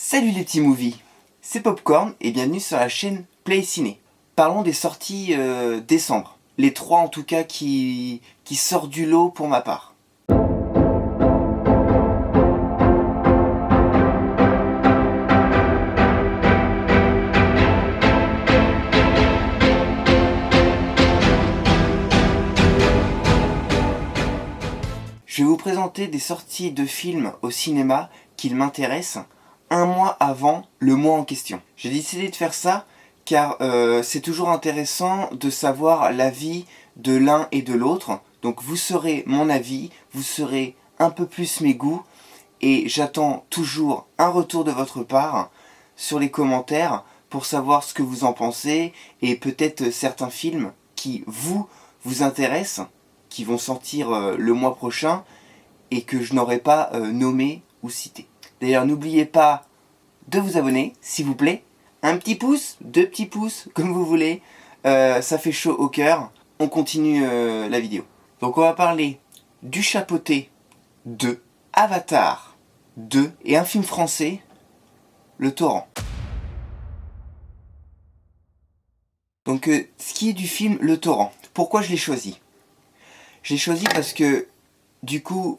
Salut les petits movies, c'est Popcorn et bienvenue sur la chaîne Play Ciné. Parlons des sorties décembre, les trois en tout cas qui sortent du lot pour ma part. Je vais vous présenter des sorties de films au cinéma qui m'intéressent un mois avant le mois en question. J'ai décidé de faire ça car c'est toujours intéressant de savoir l'avis de l'un et de l'autre. Donc vous saurez mon avis, vous saurez un peu plus mes goûts et j'attends toujours un retour de votre part sur les commentaires pour savoir ce que vous en pensez et peut-être certains films qui vous intéressent, qui vont sortir le mois prochain et que je n'aurais pas nommé ou cité. D'ailleurs, n'oubliez pas de vous abonner, s'il vous plaît. Un petit pouce, deux petits pouces, comme vous voulez. Ça fait chaud au cœur. On continue la vidéo. Donc on va parler du Chapeauté 2, Avatar 2 et un film français, Le Torrent. Donc ce qui est du film Le Torrent, pourquoi je l'ai choisi? Je l'ai choisi parce que, du coup,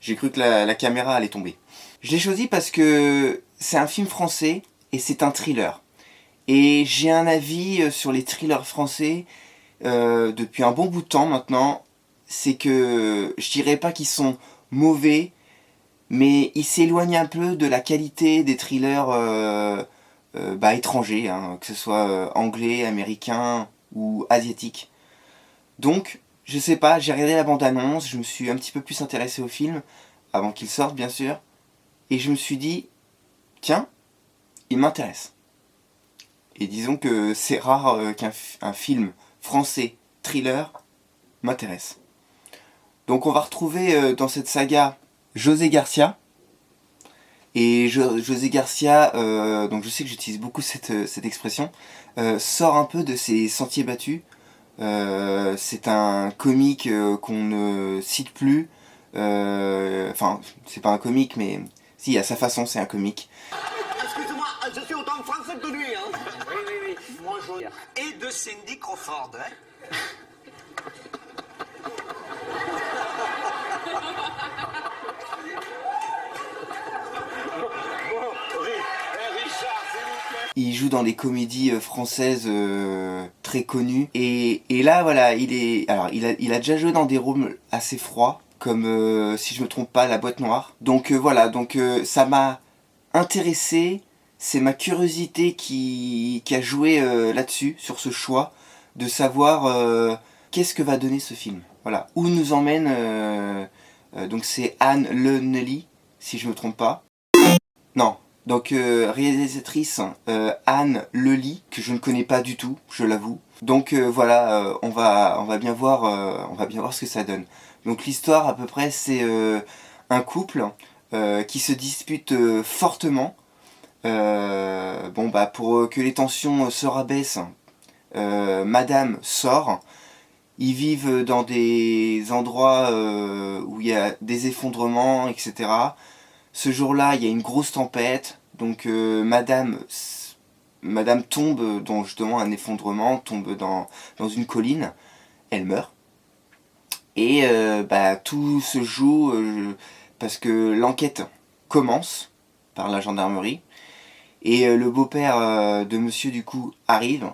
j'ai cru que la caméra allait tomber. Je l'ai choisi parce que c'est un film français et c'est un thriller. Et j'ai un avis sur les thrillers français depuis un bon bout de temps maintenant. C'est que je dirais pas qu'ils sont mauvais, mais ils s'éloignent un peu de la qualité des thrillers étrangers, hein, que ce soit anglais, américain ou asiatique. Donc, je sais pas, j'ai regardé la bande-annonce, je me suis un petit peu plus intéressé au film, avant qu'il sorte bien sûr, et je me suis dit, tiens, il m'intéresse. Et disons que c'est rare qu'un film français thriller m'intéresse. Donc on va retrouver dans cette saga José Garcia. Et José Garcia, donc je sais que j'utilise beaucoup cette expression, sort un peu de ses sentiers battus. C'est un comique qu'on ne cite plus. Enfin, c'est pas un comique, mais si, à sa façon, c'est un comique. Excusez-moi, je suis autant français que lui, hein. Oui. Bonjour. Et de Cindy Crawford, hein. Il joue dans des comédies françaises très connues. Et là, voilà, il a déjà joué dans des rôles assez froids, comme, si je me trompe pas, La Boîte Noire. Donc voilà, ça m'a intéressé. C'est ma curiosité qui a joué là-dessus, sur ce choix, de savoir qu'est-ce que va donner ce film. Voilà, où nous emmène... donc c'est Anne Le Nelly, si je me trompe pas. Non. Donc réalisatrice Anne Lely, que je ne connais pas du tout, je l'avoue. Donc voilà, on va bien voir ce que ça donne. Donc l'histoire à peu près c'est un couple qui se dispute fortement. Pour que les tensions se rabaissent, Madame sort. Ils vivent dans des endroits où il y a des effondrements, etc. Ce jour-là, il y a une grosse tempête, donc Madame tombe dans justement un effondrement, tombe dans une colline, elle meurt. Et tout se joue parce que l'enquête commence par la gendarmerie. Et le beau-père de monsieur du coup arrive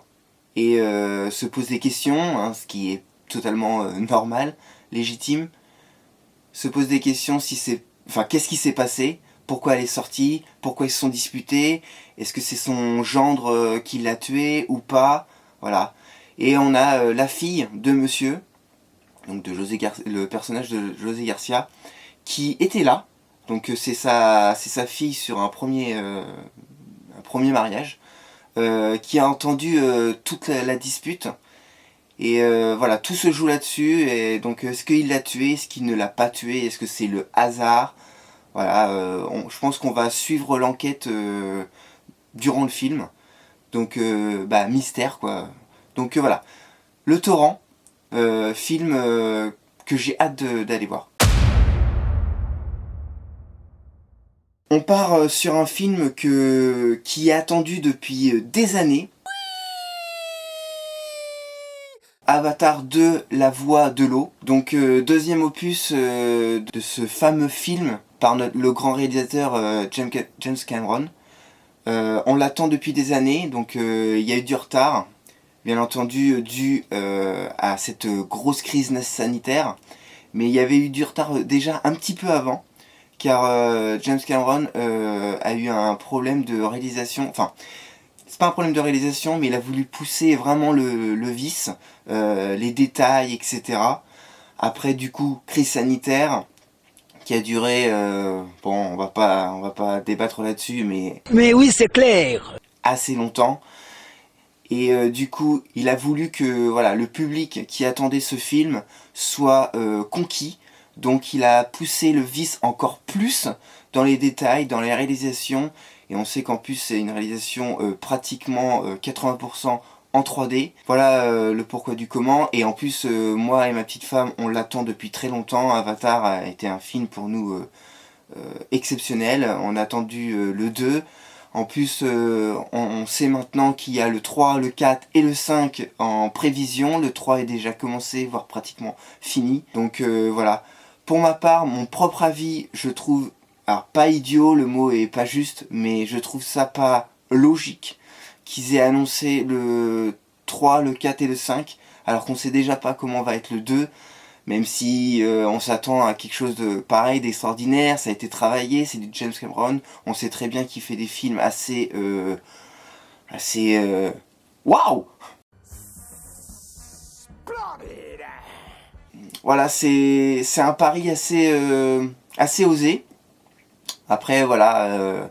et se pose des questions, hein, ce qui est totalement normal, légitime. Se pose des questions qu'est-ce qui s'est passé? Pourquoi elle est sortie? Pourquoi ils se sont disputés? Est-ce que c'est son gendre qui l'a tué ou pas? Voilà. Et on a la fille de monsieur, donc le personnage de José Garcia, qui était là. Donc c'est sa fille sur un premier mariage, qui a entendu toute la dispute. Et voilà, tout se joue là-dessus. Et donc, est-ce qu'il l'a tué? Est-ce qu'il ne l'a pas tué? Est-ce que c'est le hasard? Voilà, je pense qu'on va suivre l'enquête durant le film. Donc, mystère, quoi. Donc, voilà. Le Torrent, film que j'ai hâte d'aller voir. On part sur un film qui est attendu depuis des années. Avatar 2, La Voix de l'eau. Donc deuxième opus de ce fameux film par le grand réalisateur James Cameron. On l'attend depuis des années, donc il y a eu du retard, bien entendu dû à cette grosse crise sanitaire. Mais il y avait eu du retard déjà un petit peu avant, car James Cameron a eu un problème de réalisation, enfin, c'est pas un problème de réalisation, mais il a voulu pousser vraiment le vice, les détails, etc. Après, du coup, crise sanitaire, qui a duré, bon, on va pas débattre là-dessus, Mais oui, c'est clair. assez longtemps. Et du coup, il a voulu que voilà, le public qui attendait ce film soit conquis. Donc il a poussé le vice encore plus dans les détails, dans les réalisations. Et on sait qu'en plus c'est une réalisation pratiquement 80% en 3D. Voilà le pourquoi du comment. Et en plus, moi et ma petite femme, on l'attend depuis très longtemps. Avatar a été un film pour nous exceptionnel. On a attendu le 2. En plus, on sait maintenant qu'il y a le 3, le 4 et le 5 en prévision. Le 3 est déjà commencé, voire pratiquement fini. Donc voilà. Pour ma part, mon propre avis, je trouve, alors pas idiot, le mot est pas juste, mais je trouve ça pas logique qu'ils aient annoncé le 3, le 4 et le 5, alors qu'on sait déjà pas comment va être le 2. Même si on s'attend à quelque chose de pareil, d'extraordinaire, ça a été travaillé, c'est du James Cameron, on sait très bien qu'il fait des films assez waouh. Voilà, c'est un pari assez osé. Après voilà,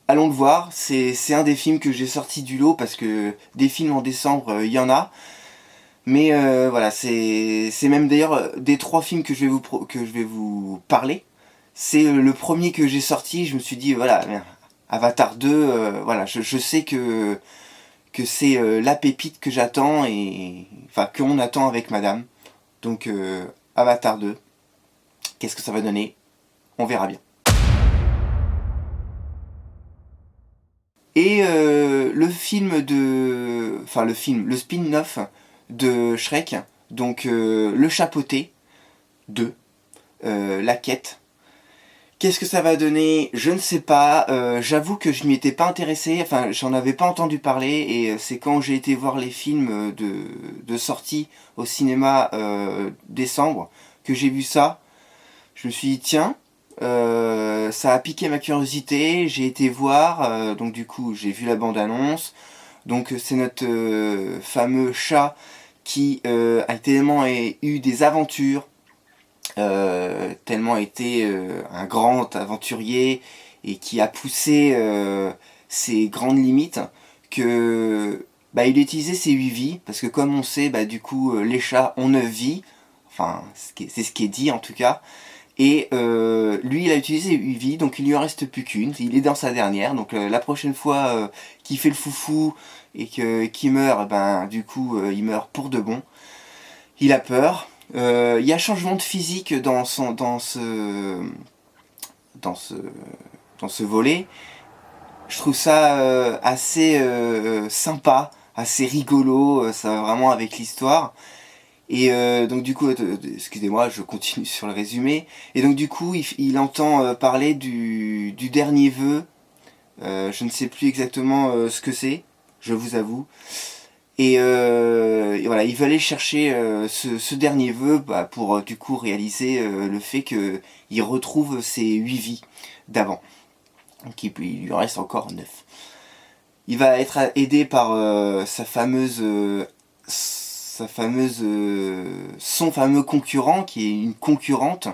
allons le voir. C'est un des films que j'ai sorti du lot parce que des films en décembre, il y en a. Mais voilà, c'est même d'ailleurs des 3 films que je vais vous parler. C'est le premier que j'ai sorti. Je me suis dit voilà, Avatar 2, voilà, je sais que c'est la pépite que j'attends et enfin qu'on attend avec Madame. Donc Avatar 2, qu'est-ce que ça va donner? On verra bien. Et le spin-off de Shrek, donc le chapeauté 2, la quête. Qu'est-ce que ça va donner? Je ne sais pas. J'avoue que je m'y étais pas intéressé, enfin j'en avais pas entendu parler, et c'est quand j'ai été voir les films de sortie au cinéma décembre que j'ai vu ça. Je me suis dit tiens, ça a piqué ma curiosité, j'ai été voir, donc du coup j'ai vu la bande-annonce. Donc c'est notre fameux chat qui a tellement eu des aventures, tellement été un grand aventurier et qui a poussé ses grandes limites que il a utilisé ses 8 vies, parce que comme on sait, du coup les chats ont 9 vies, enfin c'est ce qui est dit en tout cas. Et lui il a utilisé 8 vies, donc il lui en reste plus qu'une, il est dans sa dernière, donc la prochaine fois qu'il fait le foufou et qu'il meurt, du coup il meurt pour de bon. Il a peur. Il y a changement de physique dans ce volet. Je trouve ça assez sympa, assez rigolo, ça va vraiment avec l'histoire. Et donc du coup, excusez-moi, je continue sur le résumé. Et donc du coup, il entend parler du dernier vœu. Je ne sais plus exactement ce que c'est, je vous avoue. Et voilà, il veut aller chercher ce dernier vœu pour du coup réaliser le fait qu'il retrouve ses 8 vies d'avant. Donc il lui en reste encore 9. Il va être aidé par son fameux concurrent, qui est une concurrente,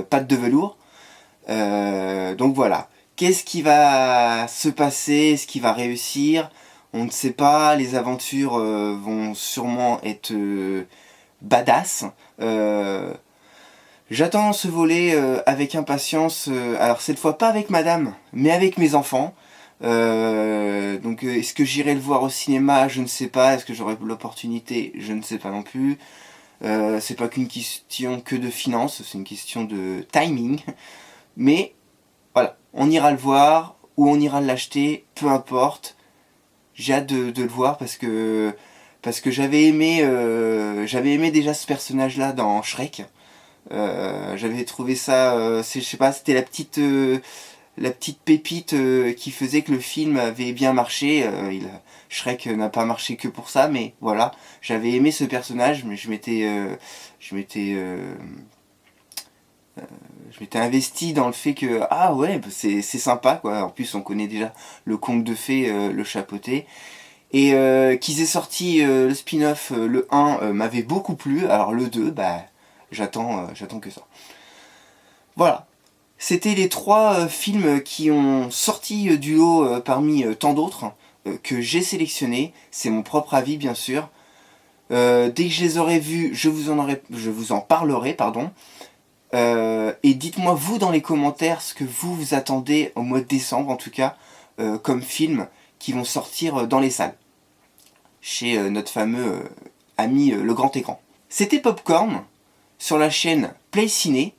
Patte de velours. Donc voilà. Qu'est-ce qui va se passer? Est-ce qu'il va réussir? On ne sait pas, les aventures vont sûrement être badass. J'attends ce volet avec impatience, alors cette fois pas avec Madame, mais avec mes enfants. Donc est-ce que j'irai le voir au cinéma? Je ne sais pas. Est-ce que j'aurai l'opportunité? Je ne sais pas non plus. C'est pas qu'une question que de finances, c'est une question de timing. Mais voilà, on ira le voir ou on ira l'acheter, peu importe. J'ai hâte de le voir parce que j'avais aimé déjà ce personnage-là dans Shrek. J'avais trouvé ça, je sais pas, c'était la petite pépite qui faisait que le film avait bien marché. Shrek n'a pas marché que pour ça, mais voilà, j'avais aimé ce personnage, mais je m'étais investi dans le fait que ah ouais, bah, c'est sympa quoi. En plus on connaît déjà le conte de fées, le chapeauté. Et qu'ils aient sorti le spin-off, le 1 m'avait beaucoup plu, alors le 2, bah j'attends que ça. Voilà. C'était les 3 films qui ont sorti du lot parmi tant d'autres que j'ai sélectionnés. C'est mon propre avis bien sûr. Dès que je les aurai vus, je vous en parlerai, pardon. Et dites-moi vous dans les commentaires ce que vous attendez au mois de décembre en tout cas comme films qui vont sortir dans les salles chez notre fameux ami le grand écran. C'était Popcorn sur la chaîne Play Ciné.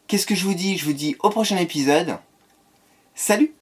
Qu'est-ce que je vous dis? Je vous dis au prochain épisode. Salut!